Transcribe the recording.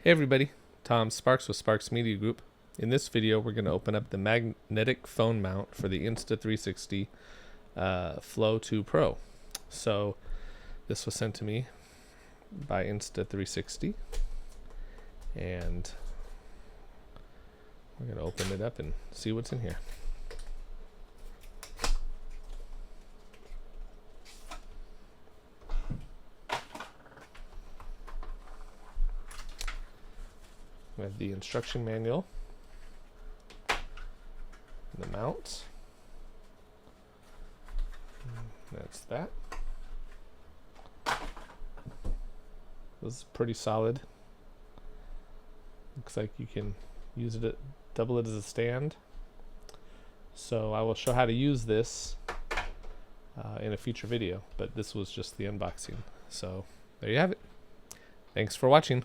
Hey everybody, Tom Sparks with Sparks Media Group. In this video we're going to open up the magnetic phone mount for the Insta360 Flow 2 Pro. So this was sent to me by Insta360 and we're going to open it up and see what's in here. We have the instruction manual, the mount, that's that. This is pretty solid. Looks like you can use it, double it as a stand. So I will show how to use this in a future video, but this was just the unboxing. So there you have it. Thanks for watching.